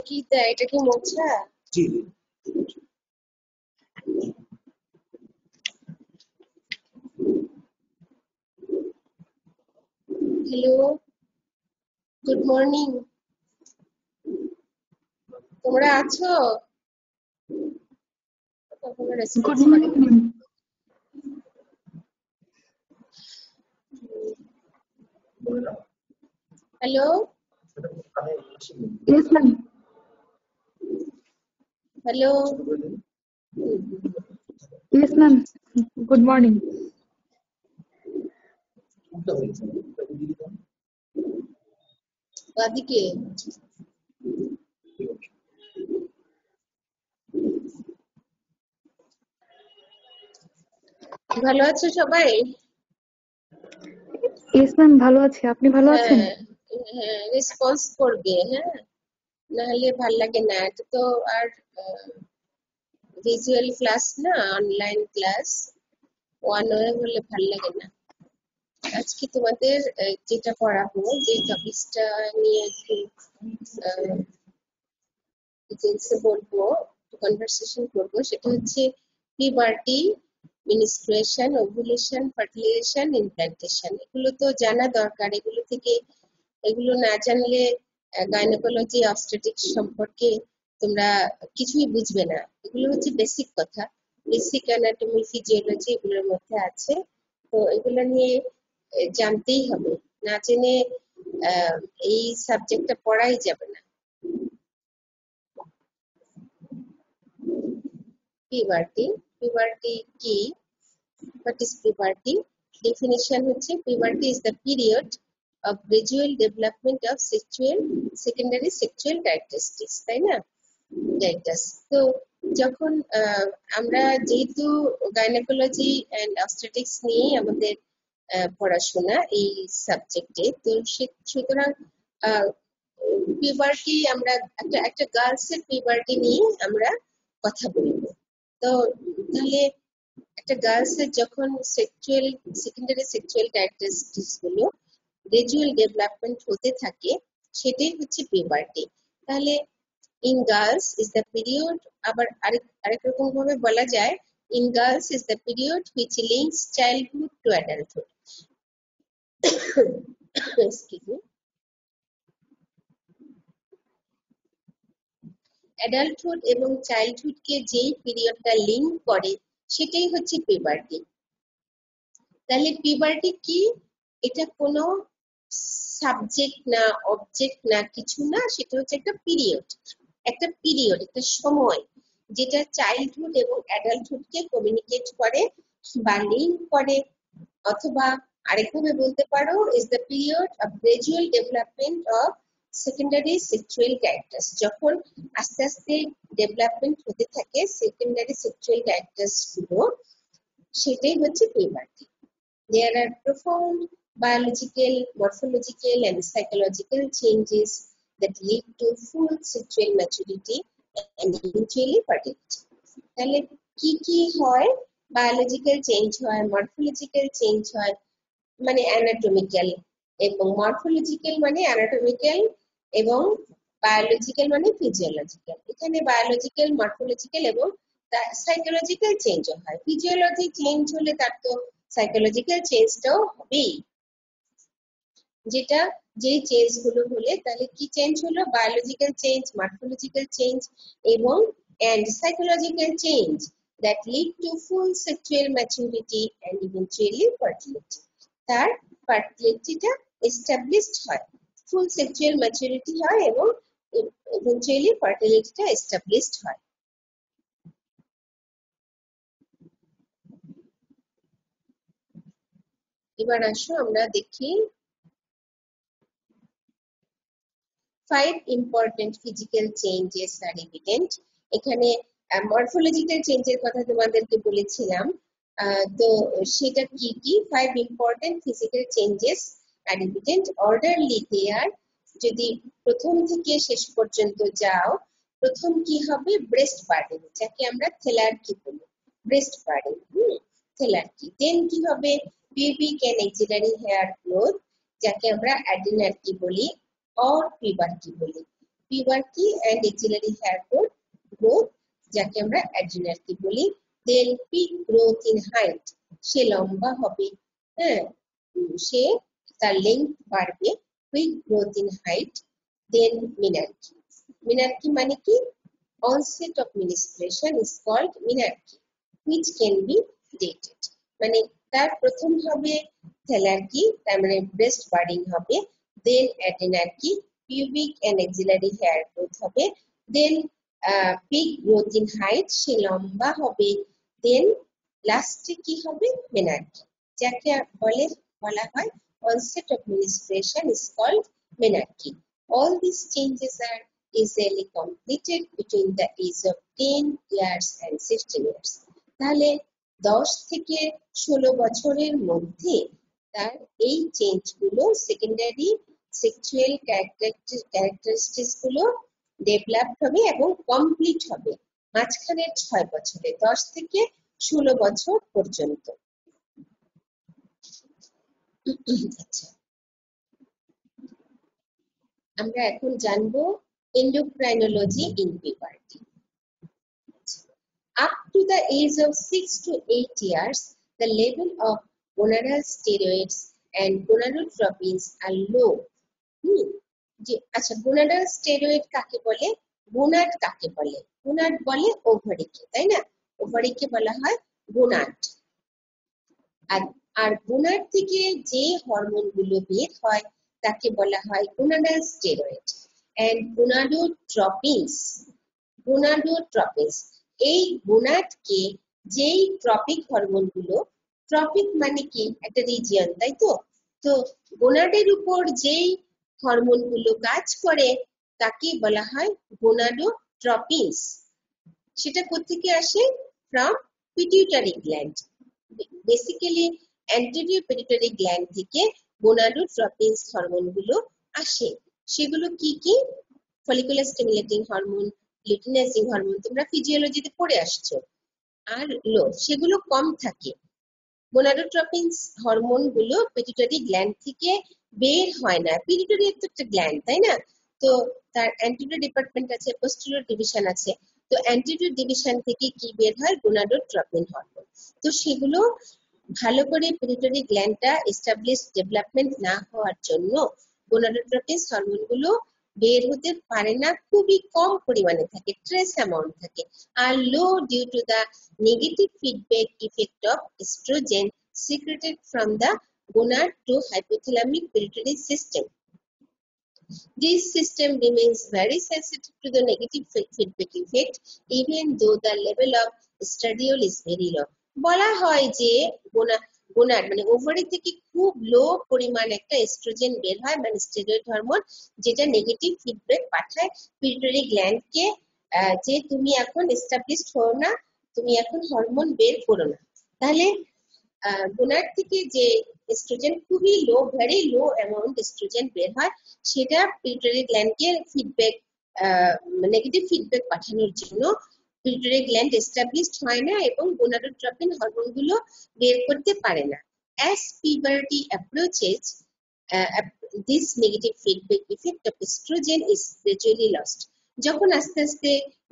কি দেয়? এটা কি মোছা? জি হ্যালো, গুড মর্নিং। তোমরা আছো? কখনো গুড রেসপন্স মর্নিং করো? Ma'am. Hello, yes ma'am. Hello. Yes ma'am, good morning. বাদিকে ভালো আছো সবাই? ইয়েস ম্যাম, ভালো আছি। আপনি ভালো আছেন? হ্যাঁ, হ্যাঁ, রেসপন্স করবে। হ্যাঁ, নাহলে ভাল লাগে না। এটা তো আর ভিজুয়াল ক্লাস না, অনলাইন ক্লাস। ওয়ান ওয়ে হলে ভাল লাগে না। আজকে তোমাদের যেটা পড়াবো, যে টপিকসটা নিয়ে একটু ডিটেলসে বলবো, কনভারসেশন করবো, সেটা হচ্ছে puberty, menstruation, ovulation, fertilization, implantation. এগুলো তো জানা দরকার। এগুলো না জানলে গাইনোকোলজি, অবস্টেট্রিক্স সম্পর্কে তোমরা কিছুই বুঝবে না। এগুলো হচ্ছে বেসিক কথা, বেসিক অ্যানাটমি, ফিজিওলজি এগুলোর মধ্যে আছে। তো এগুলো নিয়ে জানতেই হবে। না জেনে এই সাবজেক্টটা পড়াই যাবে না। পিউবার্টি, পিউবার্টি কি? What is puberty? Definition হচ্ছে puberty is the period of gradual development of secondary sexual characteristics, তাই না? Characters. তো যখন আমরা যেহেতু গাইনোকোলজি এন্ড অবস্টেট্রিক্স নিয়ে আমাদের পড়াশোনা এই সাবজেক্টে, তো সুতরাং পিউবার্টি আমরা একটা গার্লস এর পিউবার্টি নিয়ে আমরা কথা বলবো। তো তাহলে একটা গার্লস এর যখন সেকেন্ডারি সেক্সুয়াল ক্যারেক্টারিস্টিক্স গুলো গ্রাজুয়াল ডেভেলপমেন্ট হতে থাকে, সেটাই হচ্ছে পিউবার্টি। তাহলে in girls is the period, আবার আরেক রকম ভাবে বলা যায়, in girls is the period which links childhood to adulthood. Excuse me. Adulthood এবং চাইল্ডহুডকে যেই পিরিয়ডটা লিঙ্ক করে, সেটাই হচ্ছে পিউবার্টি। তাহলে পিউবার্টি কি? এটা কোনো সাবজেক্ট না, অবজেক্ট না, কিছু না। সেটা হচ্ছে একটা পিরিয়ড, একটা সময়, যেটা চাইল্ডহুড এবং অ্যাডাল্টহুডকে কমিউনিকেট করে বা লিঙ্ক করে। অথবা আরেকভাবে বলতে পারো, is the period of gradual development of secondary sexual characters. যখন আস্তে আস্তে ডেভেলপমেন্ট হতে থাকে সেকেন্ডারি সেক্সুয়াল ক্যারেক্টার্স গুলো, সেটাই হচ্ছে puberty. There are profound biological, morphological, and psychological changes that lead to full sexual maturity and eventually fertility. তাহলে কি হয়? বায়োলজিক্যাল চেঞ্জ হয়, মরফোলজিক্যাল চেঞ্জ হয়, মানে অ্যানাটমিক্যাল, এবং মরফোলজিক্যাল মানে অ্যানাটমিক্যাল, এবং বায়োলজিক্যাল মানে ফিজিওলজিক্যাল। এখানে বায়োলজিক্যাল, মরফোলজিক্যাল এবং সাইকোলজিক্যাল চেঞ্জও হয়। ফিজিওলজি চেঞ্জ হলে তার তো সাইকোলজিক্যাল চেঞ্জটাও হবেই। যেই চেঞ্জ গুলো হলে, তাহলে কি চেঞ্জ হলো? বায়োলজিক্যাল চেঞ্জ, মরফোলজিক্যাল চেঞ্জ এবং psychological change that lead to full sexual maturity and eventually fertility. তার ফার্টিলিটিটা এস্টাবলিশড হয়, ফুল সেক্সুয়াল ম্যাচুরিটি হয় এবং ইভেন্চুয়ালি ফার্টিলিটিটা এস্টাবলিশড হয়। এবার আসো আমরা দেখি 5 important physical changes are evident. এখানে মরফোলজিক্যাল চেঞ্জের কথা তোমাদেরকে বলেছিলাম। তো সেটা কি কি? 5 important physical changes are evident. Orderly they are. যদি প্রথম থেকে শেষ পর্যন্ত যাও, প্রথম কি হবে? ব্রেস্ট বার্ডিং, যাকে আমরা থেলার্কি বলি। Breast birding, থেলার্কি। দেন কি হবে? Pubic and axillary hair growth, যাকে আমরা অ্যাডিনার্কি বলি, or puberty বলি। Puberty and axillary hair growth, যাকে আমরা অ্যাড্রিনার্কি বলি। Then peak growth in height, সে লম্বা হবে, হ্যাঁ, সে তার লেন্থ বাড়বে, quick growth in height. Then menarche, menarche মানে কি? onset of menstruation is called menarche, which can be dated, মানে তার প্রথম হবে থেলার্কি, তার মানে ব্রেস্ট বার্ডিং হবে, then adrenarche, pubic and axillary hair growth হবে, then peak growth in height, সে লম্বা হবে, দেন লাস্টে কি হবে? মেনার্কি, যাকে বলা হয় onset of menstruation is called menarche. All these changes are easily completed between the age of 10 years and 16 years. তাহলে 10 থেকে 16 বছরের মধ্যে তার এই চেঞ্জ গুলো, সেকেন্ডারি সেক্সুয়াল ক্যারেক্টারিস্টিক্স গুলো ডেভেলপ হবে এবং কমপ্লিট হবে মাঝখানের 6 বছরে, 10 থেকে 16 বছর পর্যন্ত। আচ্ছা, আমরা এখন জানবো endocrinology in puberty. Up to the age of 6 to 8 years, the level of gonadal steroids and gonadotropins are low. আচ্ছা, gonadal steroid কাকে বলে? গোনাড কাকে বলে? গোনাড বলে ওভারিকে, তাই না? ওভারিকে বলা হয় গোনাড। আর গোনাড থেকে যে হরমোন গুলো বের হয় তাকে বলা হয় gonadal steroid and gonadotropins. এই গোনাডকে যেই ট্রপিক হরমোন গুলো, ট্রপিক মানে কি? একটা রিজিয়ন, তাই তো? তো গোনাডের উপর যেই হরমোন গুলো কাজ করে তাকে বলা হয় gonadotropins. সেটা কোত্থেকে আসে? From pituitary gland. Basically anterior pituitary gland থেকে gonadotropins হরমোন গুলো আসে। সেগুলো কি কি? Follicular stimulating hormone, luteinising hormone, তোমরা ফিজিওলজিতে পড়ে আসছো। আর সেগুলো কম থাকে। gonadotropins হরমোন গুলো পিটিউটারি গ্ল্যান্ড থেকে বের হয় না। পিটিউটারি একটা গ্ল্যান্ড, তাই না? তো তার অ্যান্টেরিয়র ডিপার্টমেন্ট আছে, পোস্টেরিয়র ডিভিশন আছে। তো অ্যান্টেরিয়র ডিভিশন থেকে কি বের হয়? gonadotropin hormone. তো সেগুলো ভালো করে পিটিউটারি গ্ল্যান্ডটা এস্টাবলিশ ডেভেলপমেন্ট না হওয়ার জন্য gonadotropins হরমোন গুলো বের হতে পারে না, খুবই কম পরিমাণে থাকে, ট্রেস অ্যামাউন্ট থাকে। আর low due to the negative feedback effect of estrogen secreted from the gonad to hypothalamic pituitary system. This system remains very sensitive to the negative feedback effect even though the level of estradiol is very low. বলা হয় যে gonad মানে ovary থেকে খুব লো পরিমাণ একটা oestrogen বের হয়, মানে স্টেরয়েড হরমোন, যেটা নেগেটিভ ফিডব্যাক পাঠায় পিটুইটারি গ্ল্যান্ডকে যে তুমি এখন এস্টাবলিশড হও না, তুমি এখন হরমোন বের করো না। তাহলে গোনাড থেকে যে এস্ট্রোজেন খুবই লো, ভেরি লো অ্যামাউন্ট এস্ট্রোজেন বের হয়, সেটা পিটুইটারি গ্ল্যান্ডকে ফিডব্যাক নেগেটিভ ফিডব্যাক পাঠানোর জন্য পিটুইটারি গ্ল্যান্ড এস্টাবলিশড হয় না এবং gonadotropin হরমোন গুলো বের করতে পারে না। As puberty approaches, this negative feedback effect of estrogen is gradually lost. যখন আস্তে আস্তে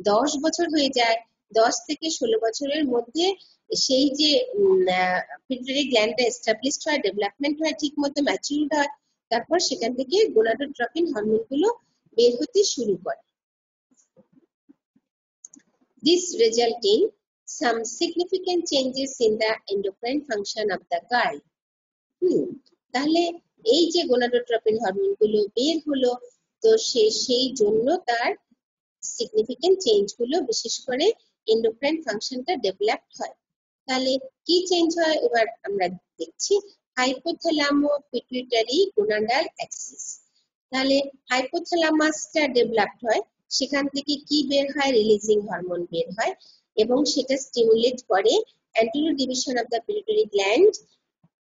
10 বছর হয়ে যায়, 10 থেকে 16 বছরের মধ্যে সেই যে পিটুইটারি গ্ল্যান্ডটা এস্টাবলিশড হয়, ডেভেলপমেন্ট হয়, ঠিক মতো ম্যাচিউরড হয়, তারপর সেখান থেকে gonadotropin হরমোন গুলো বের হতে শুরু করে। This result in some significant changes in the endocrine function of the girl. তাহলে এই যে gonadotropin হরমোন গুলো বের হলো, তো সেই জন্য তার সিগনিফিকেন্ট চেঞ্জ গুলো, বিশেষ করে এন্ডোক্রাইন ফাংশনটা ডেভেলপ হয়। তাহলে কি চেঞ্জ হয় এবার আমরা দেখছি। হাইপোথ্যালামো পিটুইটারি গোনাডাল অ্যাক্সিস। তাহলে হাইপোথ্যালামাসটা ডেভেলপড হয়, সেখান থেকে কি বের হয়? রিলিজিং হরমোন বের হয় এবং সেটা স্টিমুলেট করে anterior division of the pituitary gland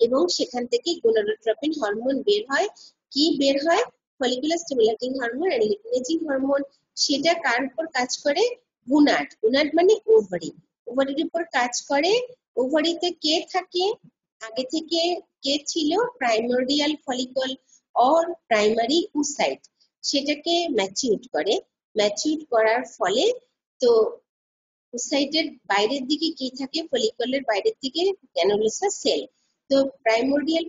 এবং সেখান থেকে gonadotropin হরমোন বের হয়। কি বের হয়? ফলিকুলার স্টিমুলেটিং হরমোন আর লুটিনাইজিং হরমোন। সেটা কার উপর কাজ করে? গোনাড। গোনাড মানে ওভারি। ওভারির উপর কাজ করে। ওভারিতে কে থাকে? আগে থেকে কে ছিল? Primordial follicle or primary oocyte. সেটাকে ম্যাচিউর করে। ম্যাচিউর করার ফলে তো ওসাইটের বাইরের দিকে কি থাকে, ফলিকলের বাইরের দিকে গ্র্যানুলোসাস সেল। তো প্রাইমোর্ডিয়াল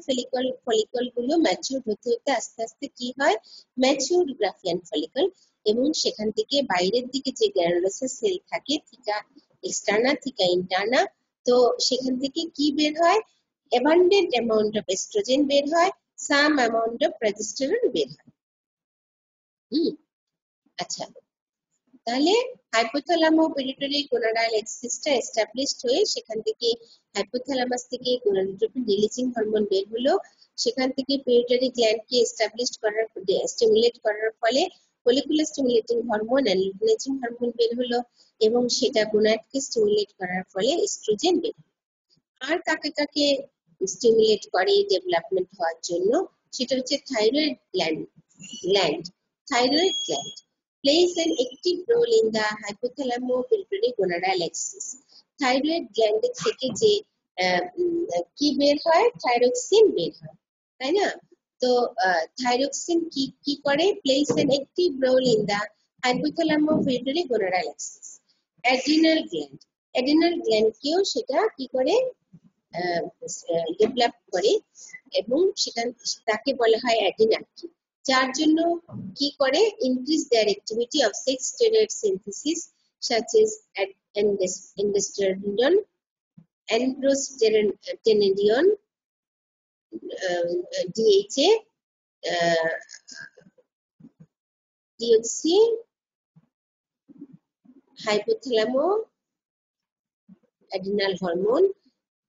ফলিকল গুলো ম্যাচিউর হতে হতে আস্তে আস্তে কি হয়, ম্যাচিউর গ্রাফিয়ান ফলিকল, এবং সেখান থেকে বাইরের দিকে যে গ্র্যানুলোসাস সেল থাকে, থিকা এক্সটার্না থিকা ইন্টারনা, তো সেখান থেকে কি বের হয়, abundant amount of estrogen বের হয়, some amount of progesterone বের হয়। আচ্ছা, তাহলে হাইপোথ্যালামো পিটুইটারি গোনাডাল এক্সিসটা এস্টাবলিশড হয়ে সেখান থেকে হাইপোথ্যালামাস থেকে গোনাডোট্রপিন রিলিজিং হরমোন বের হলো, সেখান থেকে পিটুইটারি গ্ল্যান্ডকে এস্টাবলিশড করার স্টিমুলেট করার ফলে follicular stimulating hormone and luteinizing hormone বের হলো, এবং সেটা গোনাডকে স্টিমুলেট করার ফলে এস্ট্রোজেন বের হলো। আর কাকে কাকে স্টিমুলেট করে ডেভেলপমেন্ট হওয়ার জন্য, সেটা হচ্ছে thyroid gland. Thyroid gland plays an active role in the hypothalamo-pituitary gonadal axis. Thyroid gland থেকে যে কি বের হয়, থাইরক্সিন বের হয়, তাই না? তো থাইরক্সিন কি কি করে, plays an active role in the hypothalamo-pituitary gonadal axis. Adrenal gland কেও সেটা কি করে, ডেভেলপ করে, এবং সেখান তাকে বলা হয় অ্যাডিনার্কি, যার জন্য কি করে, increase their activity of sex steroid synthesis such as androstenedione, DHA, deoxy, hypothalamo adrenal hormone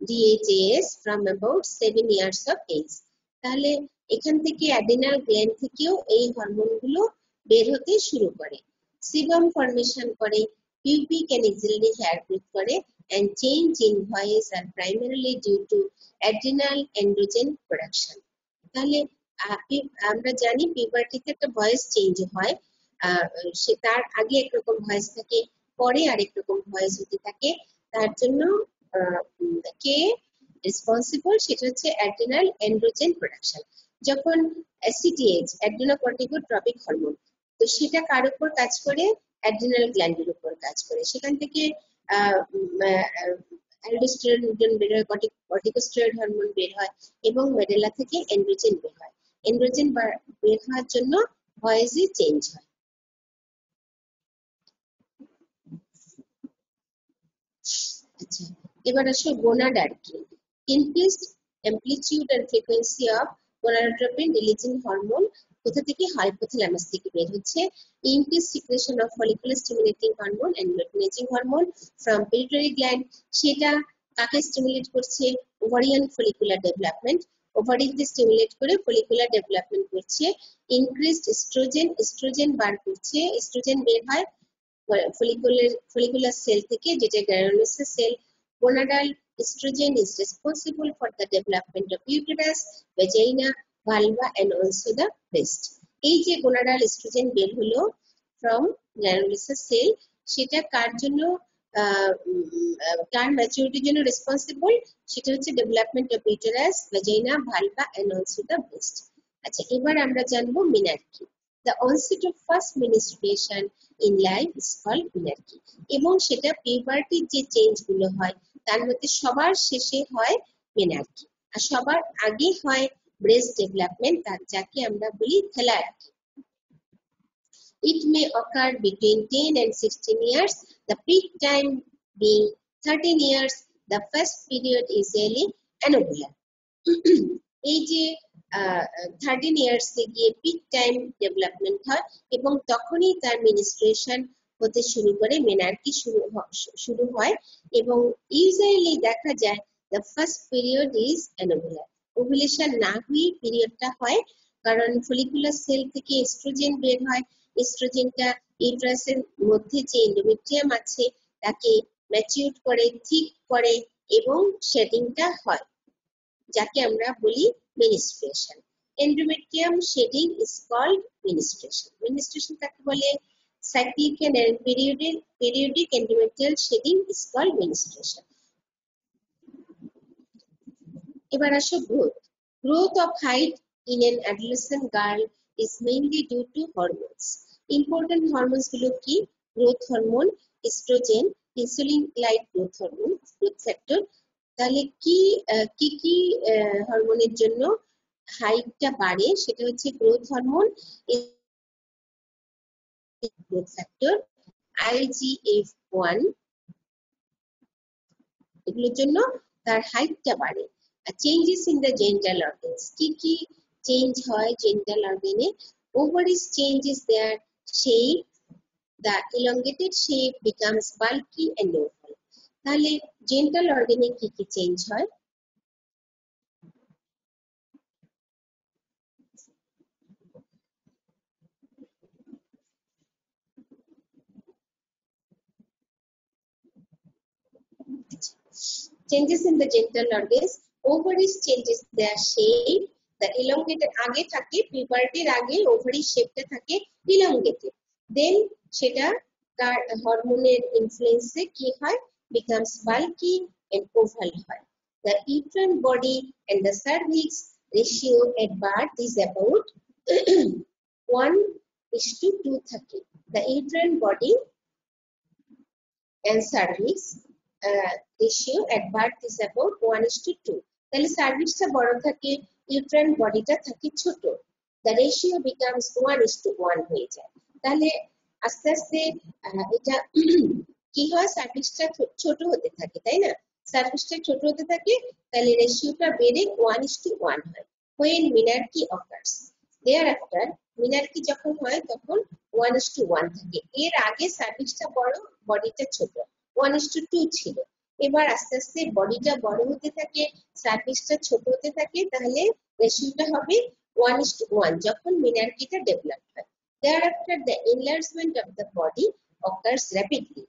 DHAS from about 7 years of age. তাহলে এখান থেকে অ্যাড্রিনাল গ্ল্যান্ড থেকেও এই হরমোনগুলো বের হতে শুরু করে, সিবাম ফর্মেশন করে, pubic and axillary hair growth করে, and change in voice are primarily due to adrenal androgen production. তাহলে আমরা জানি পিউবার্টিতে একটা ভয়েস চেঞ্জ হয়, সে তার আগে একরকম ভয়েস থাকে, পরে আরেক রকম ভয়েস হতে থাকে, তার জন্য কে রেসপন্সিবল, সেটা হচ্ছে অ্যাড্রিনাল এন্ড্রোজেন প্রোডাকশন। যখন অ্যাসিটিএইচ অ্যাড্রিনোকর্টিকোট্রপিক হরমোন, তো সেটা কার উপর কাজ করে, অ্যাড্রিনাল গ্ল্যান্ডের উপর কাজ করে, সেখান থেকে অ্যালডোস্টেরন বের হয়, কর্টিকোস্টেরয়েড হরমোন বের হয়, এবং মেডেলা থেকে এন্ড্রোজেন বের হয়। এন্ড্রোজেন বের হওয়ার জন্য ভয়েসে চেঞ্জ হয়। আচ্ছা, এবার আসো gonadarche. Increased amplitude and frequency of gonadotropin releasing hormone কোথা থেকে, হাইপোথ্যালামাস থেকে বের হচ্ছে। Increase secretion of follicular stimulating hormone and luteinizing hormone from pituitary gland, সেটা কাকে স্টিমুলেট করছে, ওভারিয়ান ফলিকুলার ডেভেলপমেন্ট, ওভারিতে স্টিমুলেট করে ফলিকুলার ডেভেলপমেন্ট করছে। ইনক্রিজড এস্ট্রোজেন বার করছে, এস্ট্রোজেন বের হয় follicular cell থেকে, যেটা granulosa cell. Gonadal estrogen is responsible for the development of uterus, vagina, vulva and also the breast. এই যে gonadal estrogen বের হলো from granulosa cell, সেটা কার জন্য, কার ম্যাচুরিটির জন্য রেসপন্সিবল, সেটা হচ্ছে development of uterus, vagina, vulva and also the breast. আচ্ছা, এবার আমরা জানবো মেনার্কি। The onset of first menstruation in life is called menarche, এবং সেটা পিউবার্টির যে চেঞ্জ গুলো হয় তার মধ্যে সবার শেষে হয় মেনার্কি, আর সবার আগে হয় ব্রেস্ট ডেভেলপমেন্ট, তার যাকে আমরা বলি থেলার্কি। It may occur between 10 and 16 years, the peak time being 13 years. The first period is usually anubular. এই যে 13 ইয়ার্সে গিয়ে পিক টাইম ডেভেলপমেন্ট হয়, এবং তখনই তার মিনিস্ট্রেশন হতে শুরু করে, মেনার্কি শুরু হয়, এবং ইউজুয়ালি দেখা যায় the first period is anovular. Ovulation না হয়ে পিরিয়ডটা হয়, কারণ ফলিকুলার সেল থেকে এস্ট্রোজেন বের হয়, এস্ট্রোজেনটা ইউট্রাসের মধ্যে যে এন্ডোমেট্রিয়াম আছে তাকে ম্যাচিউর করে, থিক করে, এবং শেডিংটা হয়, যাকে আমরা বলি menstruation. Endometrium shedding is called menstruation. Menstruation কাকে বলে, cyclic and periodic endometrial shedding is called menstruation. এবার আসো growth of height in an adolescent girl is mainly due to hormones. Important hormones গুলো কি? Growth hormone, estrogen, insulin like growth hormone, growth factor. তাহলে কি কি হরমোনের জন্য হাইটটা বাড়ে? সেটা হচ্ছে growth hormone, growth factor, IGF-1, এগুলোর জন্য তার হাইটটা বাড়ে। Changes in the genital organs, কি চেঞ্জ হয় genital অর্গানে? Ovaries changes their shape, the elongated shape becomes bulky and oval. তাহলে জেনিটাল অর্গানে কি চেঞ্জ হয়? Changes in the genital organs, ovaries changes their shape, the elongated, আগে থাকে puberty আগে ovary শেপটা থাকে elongated, then সেটা তার হরমোনের ইনফ্লুয়েন্সে কি হয়? becomes bulky and oval হয়। The uterine body and the cervix ratio at birth is about 1:2 থাকে। The uterine body and cervix ratio at birth is about 1:2। তাহলে সার্ভিক্সটা বড় থাকে, ইউট্রাইন বডিটা থাকে ছোট, the ratio becomes 1:1 হয়ে যায়। তাহলে আস্তে আস্তে এটা কি হয়? সার্ভিক্সটা ছোট হতে থাকে, তাই না? সার্ভিক্সটা ছোট হতে থাকে, তাহলে রেশিওটা বেড়ে 1:1 হয়। when menarche occurs, thereafter menarche যখন হয় তখন 1:1 থাকে। এর আগে সার্ভিক্সটা বড়, বডিটা ছোট, 1:2 ছিল। এবার আস্তে আস্তে বডিটা বড় হতে থাকে, সার্ভিক্সটা ছোট হতে থাকে, তাহলে রেশিওটা হবে 1:1 যখন menarche ডেভেলপ হয়। thereafter the enlargement of the body occurs rapidly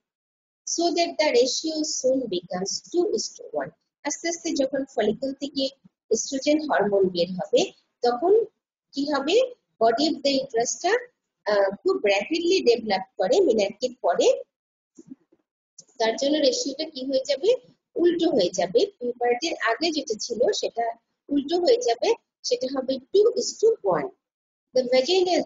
so that the ratio soon becomes 2:1। আস্তে আস্তে যখন ফলিকল থেকে এস্ট্রোজেন হরমোন বের হবে তখন কি হবে? বডি অফ দ্য ইউটারাসটা খুব র্যাপিডলি ডেভেলপ করে menarche পরে, তার জন্য রেশিওটা কি হয়ে যাবে? উল্টো হয়ে যাবে। পিউবার্টির আগে যেটা ছিল সেটা উল্টো হয়ে যাবে, সেটা হবে 2:1। The vaginal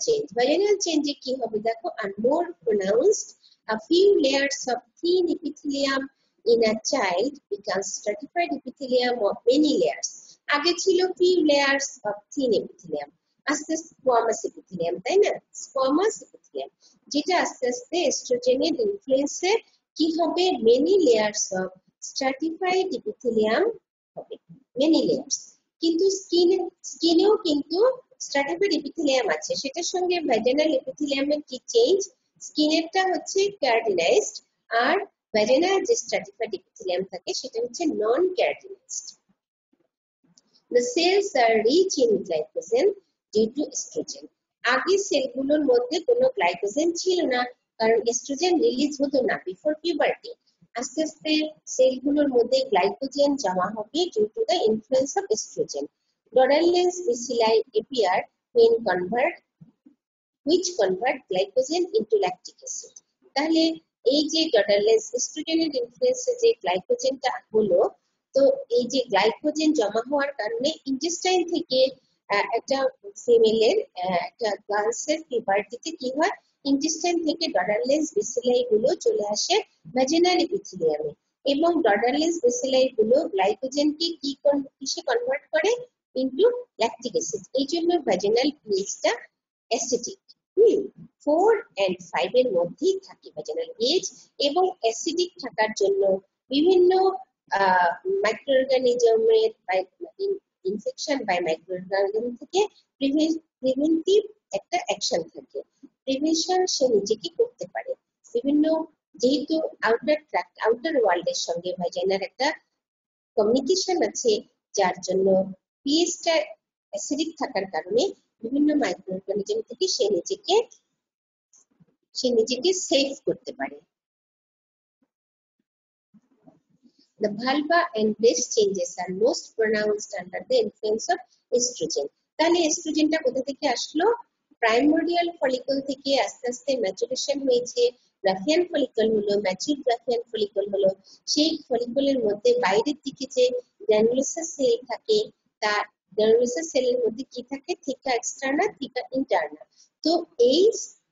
change কি হবে দেখো? are more pronounced. A few layers of thin epithelium in a child becomes stratified epithelium of many layers. আগে ছিল few layers of thin epithelium, আস্তে আস্তে squamous epithelium, তাই না? squamous epithelium যেটা আস্তে আস্তে এস্ট্রোজেনের ইনফ্লুয়েন্সে কি হবে? many layers of stratified epithelium হবে, many layers। কিন্তু স্কিনেও কিন্তু স্ট্রাটিফাইড এপিথেলিয়াম আছে, সেটার সঙ্গে ভ্যাজিনাল এপিথেলিয়ামের কি চেঞ্জ? স্কিনেরটা হচ্ছে কেরাটিনাইজড, আর ভ্যাজিনাল যে স্ট্রাটিফাইড এপিথেলিয়াম থাকে সেটা হচ্ছে নন keratinised. The cells are rich in glycogen due to estrogen. আগে সেলগুলোর মধ্যে কোনো গ্লাইকোজেন ছিল না, কারণ এস্ট্রোজেন রিলিজ হতো না বিফোর পিউবার্টি। আস্তে আস্তে সেলগুলোর মধ্যে গ্লাইকোজেন জমা হবে due to the influence of estrogen. Dorsal bacilli appear which convert glycogen into lactic acid. তাহলে এই যে ডটারলেন্স এস্ট্রোজেনের ইনফ্লুয়েন্সে যে গ্লাইকোজেনটা হলো, তো এই যে গ্লাইকোজেন জমা হওয়ার কারণে ইন্টেস্টাইন থেকে একটা ফিমেলের একটা গার্লসের পিউবার্টিতে কি হয়? ইন্টেস্টাইন থেকে ডটারলেন্স বেসিলাই গুলো চলে আসে ভ্যাজিনাল এপিথেলিয়ামে, এবং ডটারলেন্স বেসিলাই গুলো গ্লাইকোজেনকে কিসে কনভার্ট করে? Into lactic acid. এই জন্য ভ্যাজিনাল পিএইচটা অ্যাসিডিক। 4 and 5 এর মধ্যেই থাকে ভ্যাজিনাল পিএইচ, এবং অ্যাসিডিক থাকার জন্য বিভিন্ন মাইক্রোঅর্গানিজমের ইনফেকশন বাই মাইক্রোঅর্গানিজম থেকে প্রিভেন্টিভ একটা অ্যাকশন থাকে, প্রিভেনশন সে নিজেকে করতে পারে। বিভিন্ন যেহেতু আউটার ওয়ার্ল্ডের সঙ্গে ভ্যাজিনার একটা কমিউনিকেশন আছে, যার জন্য পিএইচটা অ্যাসিডিক থাকার কারণে বিভিন্ন মাইক্রোঅর্গানিজম থেকে সে নিজেকে সেভ করতে পারে। The vulva and breast changes are most pronounced under the influence of estrogen. তাহলে এস্ট্রোজেনটা কোথা থেকে আসলো? প্রাইমোর্ডিয়াল ফলিকল থেকে আস্তে আস্তে ম্যাচুরেশন হয়েছে, গ্রাফিয়ান ফলিকল হলো, ম্যাচিউর গ্রাফিয়ান ফলিকল হলো। সেই ফলিকলের মধ্যে বাইরের দিকে যে গ্র্যানুলোসাস সেল থাকে, তার গ্রানুলোসার সেলের মধ্যে কি থাকে, থিকা এক্সটার্না, থিকা ইন্টারনা। তো এই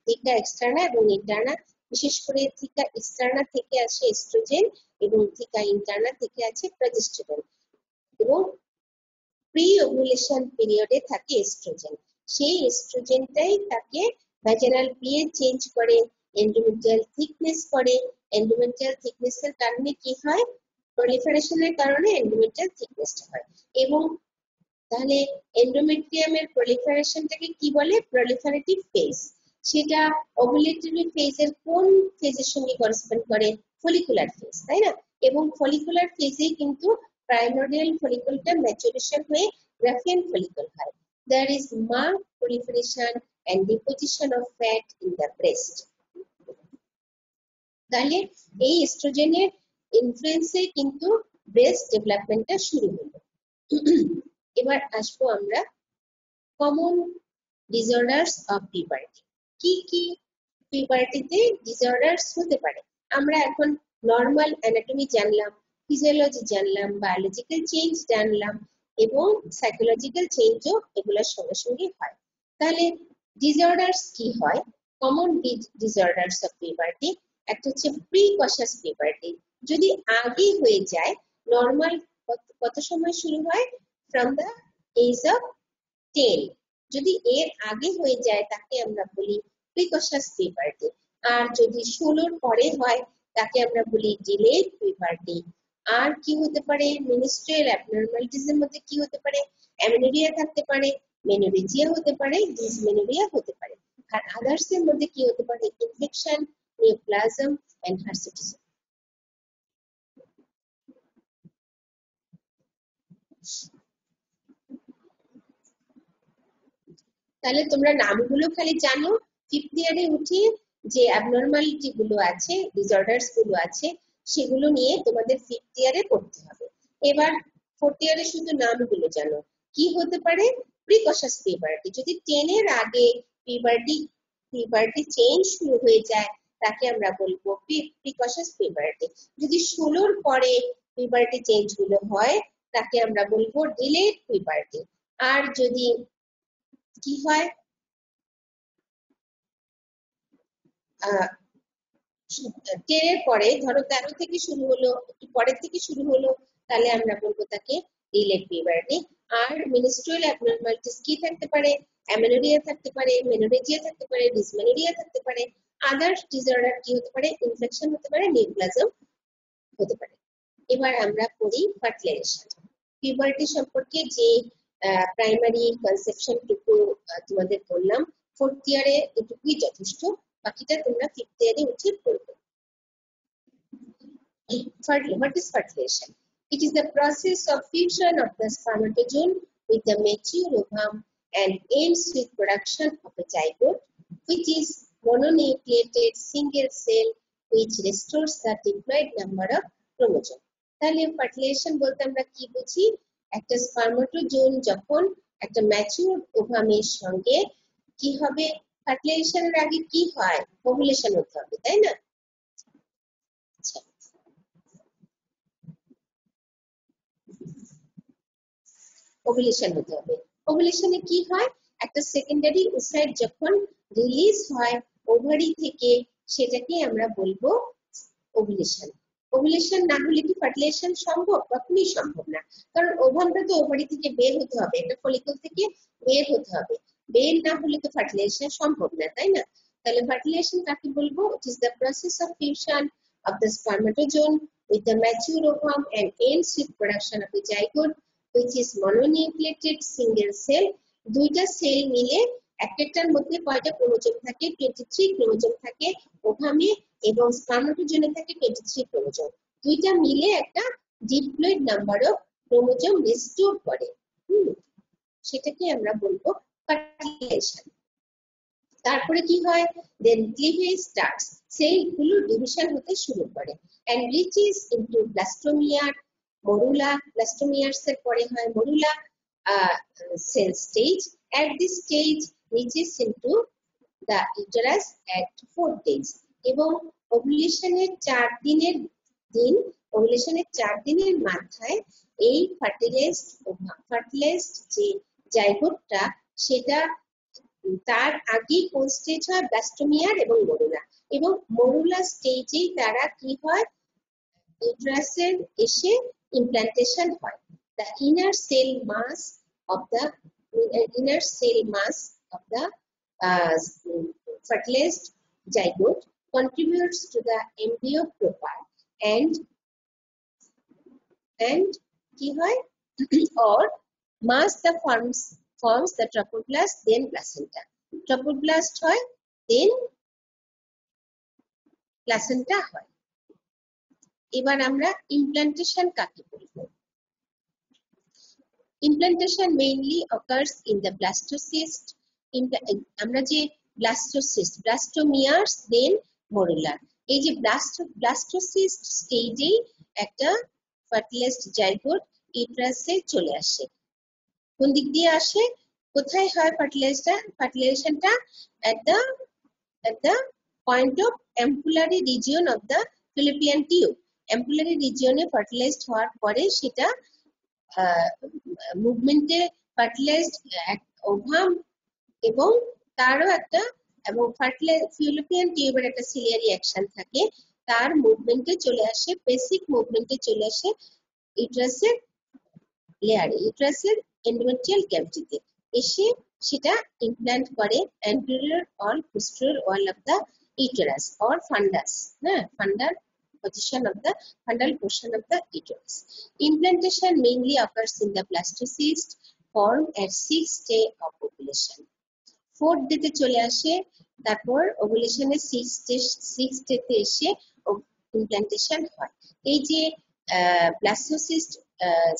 থিকা এক্সটার্না এবং ইন্টারনা, বিশেষ করে থিকা এক্সটার্না থেকে আসে এস্ট্রোজেন এবং থিকা ইন্টারনা থেকে আছে প্রজেস্টেরন। এবং প্রি ওভুলেশন পিরিয়ডে থাকে এস্ট্রোজেন, সেই এস্ট্রোজেনটাই তাকে ভ্যাজানাল পিএইচ চেঞ্জ করে, এন্ডোমেট্রিয়াল থিকনেস করে। এন্ডোমেট্রিয়াল থিকনেসের কারণে কি হয়, প্রলিফারেশনের কারণে এন্ডোমেট্রিয়াল থিকনেসটা হয়। এবং তাহলে এন্ডোমেট্রিয়ামের প্রলিফারেশনটাকে কি বলে, প্রলিফারেটিভ ফেজ। সেটা ওভুলেটরি ফেজের কোন ফেজের সঙ্গে করেসপন্ড করে, ফলিকুলার ফেজ, তাই না? এবং ফলিকুলার ফেজেই কিন্তু প্রাইমোর্ডিয়াল ফলিকলটা ম্যাচুরেশন হয়ে গ্রাফিয়ান ফলিকল হয়। There is marked proliferation and deposition of fat in the breast. তাহলে এই এস্ট্রোজেনের ইনফ্লুয়েন্সে কিন্তু ব্রেস্ট ডেভেলপমেন্টটা শুরু হলো। এবার আসবো আমরা কমন ডিসঅর্ডারস অফ পিউবার্টি। কি কি পিউবার্টিতে ডিসঅর্ডারস হতে পারে? আমরা এখন নর্মাল অ্যানাটমি জানলাম, ফিজিওলজি জানলাম, বায়োলজিক্যাল চেঞ্জ জানলাম এবং সাইকোলজিক্যাল চেঞ্জও এগুলোর সঙ্গে সঙ্গে হয়। তাহলে ডিসঅর্ডারস কি হয়? কমন ডিসঅর্ডারস অফ পিউবার্টি, একটা হচ্ছে প্রিকশাস পিউবার্টি। যদি আগে হয়ে যায়, নর্মাল কত সময় শুরু হয়, ফ্রম দ্য এজ অফ 10। যদি এর আগে হয়ে যায় তাকে আমরা বলি প্রিকশাস পিউবার্টি। আর যদি 16 পরে হয় তাকে আমরা বলি ডিলেড পিউবার্টি। আর কি হতে পারে, মিনিস্ট্রিয়াল অ্যাবনরমালিটিস এর মধ্যে কি হতে পারে, অ্যামেনোরিয়া থাকতে পারে, মেনোরেজিয়া হতে পারে, ডিসমেনোরিয়া হতে পারে। আর আদার্স এর মধ্যে কি হতে পারে, ইনফেকশন, নিওপ্লাজম এন্ড হার্সিটিজম। তাহলে তোমরা নামগুলো খালি জানো, ফিফথ ইয়ারে উঠে যে অ্যাবনরমালিটি গুলো আছে, ডিসঅর্ডারস গুলো আছে, সেগুলো নিয়ে তোমাদের ফিফথ ইয়ারে পড়তে হবে। এবার ফোর্থ ইয়ারে শুধু নামগুলো জানো। কি হতে পারে, প্রিকশাস পিউবার্টি। যদি 10 এর আগে পিউবার্টি চেঞ্জ শুরু হয়ে যায় তাকে আমরা বলবো প্রিকশাস পিউবার্টি। যদি 16 পরে পিউবার্টি চেঞ্জ গুলো হয় তাকে আমরা বলবো ডিলেড পিউবার্টি। আর যদি কি হয়, 10 এর পরে, ধরো 13 থেকে শুরু হলো, একটু পরের থেকে শুরু হলো, তাহলে আমরা বলবো তাকে ডিলেড পিউবার্টি। আর মিনিস্ট্রিয়াল অ্যাবনরমালিটিস কি থাকতে পারে, অ্যামেনোরিয়া থাকতে পারে, মেনোরেজিয়া থাকতে পারে, ডিসমেনোরিয়া থাকতে পারে। আদার্স ডিসঅর্ডার কি হতে পারে, ইনফেকশন হতে পারে, নিউপ্লাজম হতে পারে। এবার আমরা পড়ি ফার্টিলাইজেশন। পিউবার্টি সম্পর্কে যে প্রাইমারি কনসেপশন টুকু তোমাদের বললাম, ফোর্থ ইয়ারে এটুকুই যথেষ্ট, বাকিটা তোমরা ফিফথ ইয়ারে উঠে পড়বে। What is fertilization? It is the process of fusion of the spermatozoon with the mature ovum and ends with production of a zygote, which is mononucleated single cell which restores the diploid number of chromosomes. তাহলে fertilisation বলতে আমরা কি বুঝি, একটা স্পার্মাটোজোন যখন একটা mature ওভামের সঙ্গে কি হবে, ফার্টিলাইজেশনের আগে কি হয়, ওভুলেশন হতে হবে, তাই না? ওভুলেশন হতে হবে। ওভুলেশনে কি হয়, একটা সেকেন্ডারি ওসাইট যখন রিলিজ হয় ওভারি থেকে, সেটাকে আমরা বলবো ওভুলেশন। ওভুলেশন না হলে কি ফার্টিলাইজেশন সম্ভব? কখনোই সম্ভব না, কারণ ওভামটা তো ওভারি থেকে বের হতে হবে, একটা ফলিকল থেকে বের হতে হবে, বের না হলে তো ফার্টিলাইজেশন সম্ভব না, তাই না? তাহলে ফার্টিলাইজেশন কাকে বলবো, it is the process of fusion of the spermatozoon with the mature ovum and ends with production of a zygote which is mononucleated single cell. দুইটা সেল মিলে একটার মধ্যে কয়টা ক্রোমোজোম থাকে, 23 ক্রোমোজোম থাকে ওভামে, এবং স্পার্মাটোজোনে থাকে 23 ক্রোমোজোম। দুইটা মিলে একটা diploid number of chromosome restore করে, সেটাকে আমরা বলবো ফার্টিলাইজেশন। তারপরে কি হয়, দেন ক্লিভেজ স্টার্টস, সেলগুলো ডিভিশন হতে শুরু করে and reaches into ব্লাস্টোমিয়ার, মরুলা, ব্লাস্টোমিয়ার্স এর পরে হয় morula cell stage. At this stage reaches into the uterus at 4 days এবং ওভুলেশনের 4 দিনের দিন ওভুলেশনের 4 দিনের মাথায় এই ফার্টিলাইজড যে জাইগোটটা সেটা তার আগেই কোন স্টেজ হয়, ব্লাস্টোমিয়ার এবং মরুলা, এবং মরুলা স্টেজেই তারা কি হয়, ইউটেরাসের এসে ইমপ্ল্যান্টেশন হয়। The inner cell mass of the uh, fertilized zygote contributes to the embryo proper and কি হয় or mass the forms the trophoblast then placenta. Trophoblast হয় then placenta হয়। এবার আমরা ইমপ্ল্যান্টেশন কাকে বলবো? Implantation mainly occurs in the blastocyst. আমরা যে blastocyst, blastomeres, then morula, এই যে blastocyst স্টেজেই একটা ফার্টিলাইজড জাইগোট ইউটেরাসে চলে আসে। কোন দিক দিয়ে আসে, কোথায় হয় ফার্টিলাইজেশনটা? at the point of ampullary region of the fallopian tube. ampullary region A fertilised হওয়ার পরে সেটা মুভমেন্টে ফার্টিলাইজড ওভাম এবং তারও একটা এবং ফিলোপিয়ান টিউবের একটা সিলিয়ারি অ্যাকশন থাকে, তার মুভমেন্টে চলে আসে, বেসিক মুভমেন্টে চলে আসে ইউটেরাসের লেয়ারে, ইউটেরাসের এন্ডোমেট্রিয়াল ক্যাভিটিতে এসে সেটা ইমপ্ল্যান্ট করে anterior or posterior wall of the uterus or fundus, fundal portion of the uterus. Implantation mainly occurs in the blastocyst form at 6th day of ovulation. 4th day তে চলে আসে, তারপর ওভুলেশনের 6th day তে এসে implantation হয়। এই যে blastocyst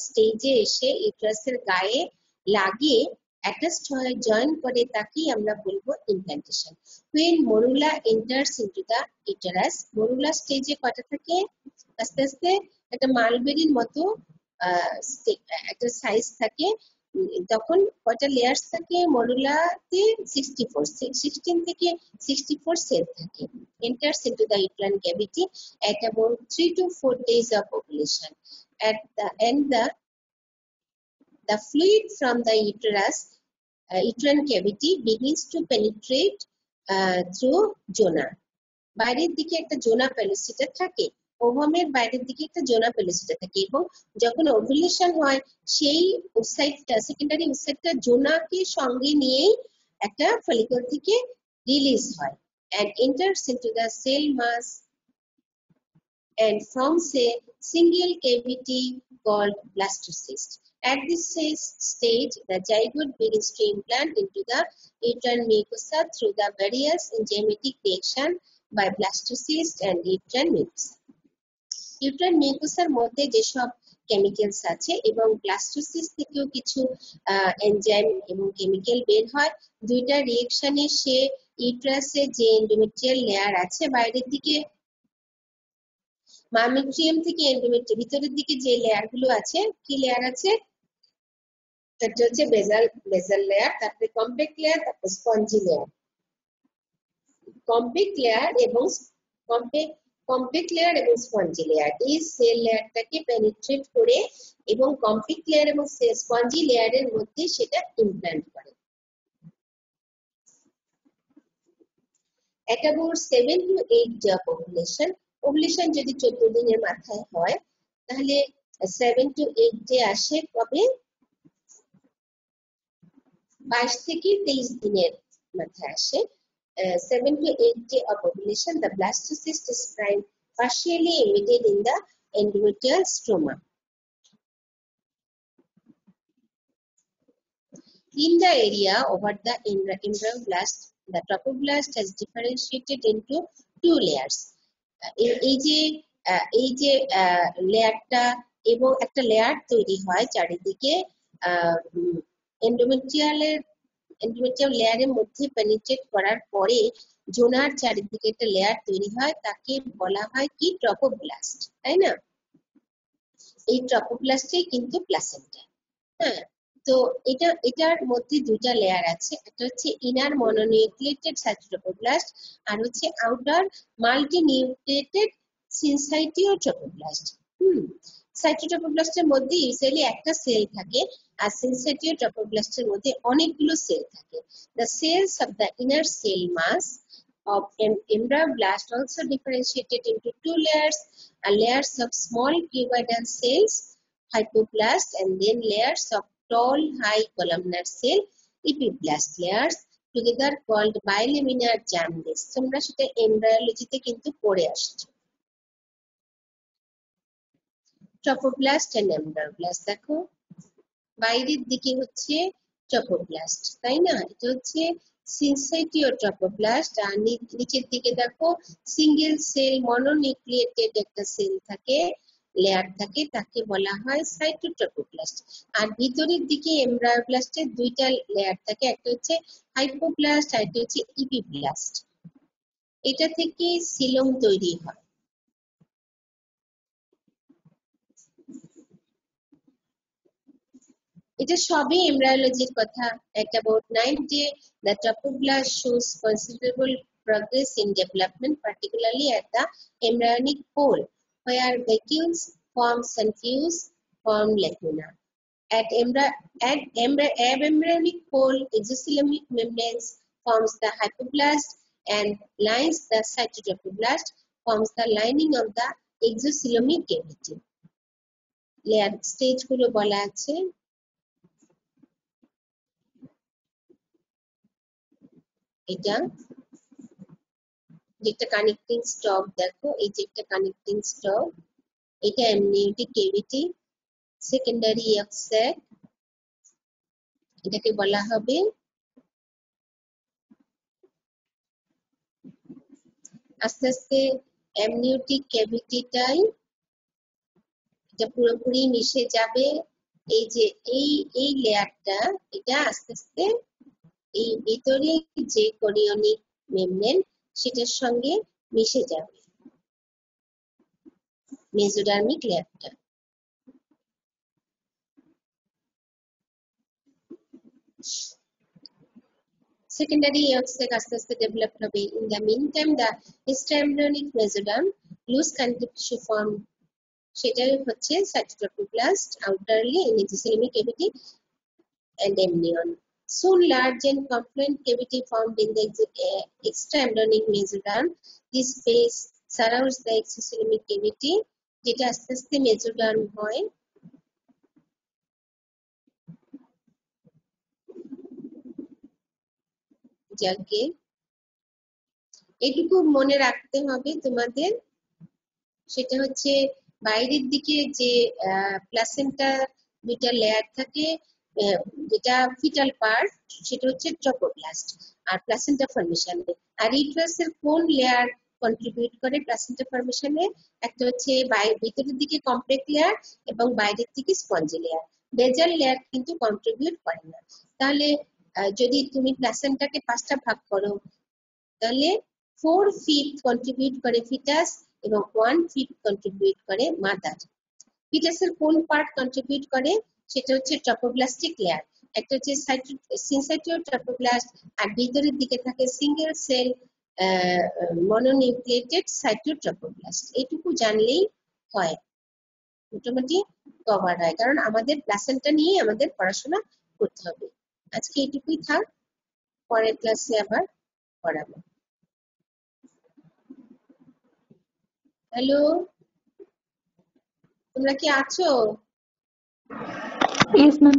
স্টেজে এসে ইউটেরাসের গায়ে লাগিয়ে অ্যাটাচড হয়ে জয়েন করে তাকেই আমরা বলবো implantation. when morula enters into the uterus, morula স্টেজে কয়টা থাকে? আস্তে আস্তে একটা মালবেরির মতো একটা সাইজ থাকে। তখন কয়টা লেয়ার্স থাকে মরুলাতে? 16 থেকে 64 সেল থাকে। enters into the uterine cavity at about 3 to 4 days of ovulation. At the end, the fluid from the uterine cavity begins to penetrate through zona. বাইরের দিকে একটা জোনা পেলোসিটা থাকে, ওভামের বাইরের দিকে একটা জোনা পেলোসিটা থাকে, এবং যখন ওভুলেশন হয় সেই ওসাইটটা, সেকেন্ডারি ওসাইটটা জোনাকে সঙ্গে নিয়েই একটা ফলিকল থেকে রিলিজ হয় and enters into the cell mass and forms a single cavity called blastocyst. At this stage, the zygote begins to implant into the uterine mucosa through the various enzymatic reaction by blastocyst and uterine mucosa. uterine mucosa মধ্যে যেসব chemicals আছে এবং blastocyst থেকেও কিছু enzyme এবং chemical বের হয়, দুইটা রিঅ্যাকশনে সে ইউটেরাসে যে এন্ডোমেট্রিয়াল লেয়ার আছে বাইরের দিকে, মায়োমেট্রিয়াম থেকে এন্ডোমেট্রিয়াম ভিতরের দিকে যে লেয়ার গুলো আছে, কি লেয়ার আছে? এটা হচ্ছে বেজাল লেয়ার, তারপরে কম্প্যাক্ট লেয়ার, তারপর স্পঞ্জি লেয়ার। কম্প্যাক্ট লেয়ার এবং স্পঞ্জি লেয়ার এই সেল লেয়ারটাকে পেনিট্রেট করে এবং কম্প্যাক্ট লেয়ার এবং স্পঞ্জি লেয়ারের মধ্যে সেটা ইমপ্ল্যান্ট করে। At about 7 to 8 day of ovulation যদি 14 দিনের মাথায় হয় তাহলে 7 to 8 day আসে কবে? 22 থেকে 23 দিনের মাথায় আসে। 7 to 8 day of ovulation, the blastocyst is partially embedded in the endometrial stroma. In the area over the embryoblast, the trophoblast has differentiated into 2 layers. এই যে লেয়ারটা এবং একটা লেয়ার তৈরি হয় চারিদিকে এন্ডোমেট্রিয়াল লেয়ারের মধ্যে পেনিট্রেট করার পরে জোনার চারিদিকে একটা লেয়ার তৈরি হয়, তাকে বলা হয় কি? ট্রপোব্লাস্ট, তাই না? এই ট্রপোব্লাস্টে কিন্তু প্লাসেন্টা। হ্যাঁ, তো এটার মধ্যে দুইটা লেয়ার আছে, একটা হচ্ছে ইনার মনোনিউক্লিয়েটেড সাইটোট্রপোব্লাস্ট আর হচ্ছে আউটার মাল্টিনিউক্লিয়েটেড সিনসাইটিওট্রপোব্লাস্ট। সাইটোট্রপোপ্লাস্টের মধ্যে ইউজুয়ালি একটা সেল থাকে, আর সিনসাইটিও ট্রপোপ্লাস্টের মধ্যে অনেকগুলো সেল থাকে। The cells of the inner cell mass of an embryoblast also differentiated into two layers, layers of small cuboidal cells, hypoblast, and then layers of tall high columnar cell, epiblast layers, together called bilaminar germ disc. তোমরা সেটা এমব্রায়োলজিতে কিন্তু পড়ে আসছো। ট্রপোপ্লাস্ট and এমব্রায়োব্লাস্ট দেখো, বাইরের দিকে হচ্ছে ট্রপোপ্লাস্ট, তাই না? এটা হচ্ছে সিনসাইটিও ট্রপোপ্লাস্ট, আর নিচের দিকে দেখো সিঙ্গেল সেল মনোনিউক্লিয়েটেড একটা সেল থাকে, লেয়ার থাকে, তাকে বলা হয় সাইটোট্রপোপ্লাস্ট। আর ভিতরের দিকে এমব্রায়োব্লাস্টের দুইটা লেয়ার থাকে, একটা হচ্ছে হাইপোপ্লাস্ট আর একটা হচ্ছে ইপিপ্লাস্ট। এটা থেকে সিলোম তৈরি হয়। এটা সবই এমব্রায়োলজির কথা। At about 9th day, the trophoblast shows considerable progress in development, particularly at the embryonic pole, where vacuoles forms and fuse form lacuna. At embryonic pole, exocoelomic membranes forms the hypoblast, and lines the cytotrophoblast forms the lining of the exocoelomic cavity. Layer stage গুলো বলা আছে। এটা যেটা connecting stock, দেখো এই যে একটা connecting stalk, এটা amniotic cavity, secondary egg sac, এটাকে বলা হবে আস্তে আস্তে অ্যামনিওটিক ক্যাভিটিটাই এটা পুরোপুরি মিশে যাবে। এই যে এই লেয়ারটা, এটা আস্তে আস্তে এই ভিতরে যে কোরিওনিক মেমব্রেন সেটার সঙ্গে মিশে যাবে, মেসোডার্মিক লেয়ারটা। Secondary egg sac আস্তে আস্তে ডেভেলপ হবে। In the meantime, the extraembryonic mesoderm loose connective tissue form, সেটাই হচ্ছে cytotrophoblast, outerly in exocoelomic cavity and amnion. Soon large and confluent cavity formed in the extraembryonic mesoderm. This space surrounds the exocoelomic cavity, যেটা আস্তে আস্তে mesoderm হয়। যাকে এটুকু মনে রাখতে হবে তোমাদের, সেটা হচ্ছে বাইরের দিকে যে প্লাসেন্টা দুইটা লেয়ার থাকে, যেটা ফিটাল পার্ট, সেটা হচ্ছে ট্রপোপ্লাস্ট আর প্লাসেন্টা ফর্মেশনে। আর ইউটেরাসের কোন লেয়ার কন্ট্রিবিউট করে প্লাসেন্টা ফর্মেশনে? একটা হচ্ছে ভিতরের দিকে কমপ্লেক্স লেয়ার এবং বাইরের দিকে স্পঞ্জি লেয়ার। বেজাল লেয়ার কিন্তু কন্ট্রিবিউট করে না। তাহলে যদি তুমি প্লাসেন্টাকে 5টা ভাগ করো, তাহলে 4/5 কন্ট্রিবিউট করে ফিটাস এবং 1/5 কন্ট্রিবিউট করে মাদার। ফিটাসের কোন পার্ট কন্ট্রিবিউট করে? সেটা হচ্ছে ট্রপোব্লাস্টিক লেয়ার। একটা হচ্ছে সিনসাইটিও ট্রপোব্লাস্ট, আর ভিতরের দিকে থাকে সিঙ্গেল সেল মনোনিউক্লিয়েটেড সাইটোট্রপোব্লাস্ট। এইটুকু জানলেই হয়, মোটামুটি কভার হয়, কারণ আমাদের প্লাসেন্টা নিয়ে আমাদের পড়াশোনা করতে হবে। আজকে এইটুকুই থাক, পরের ক্লাসে আবার পড়াবো। হ্যালো, তোমরা কি আছো? Yes, ma'am.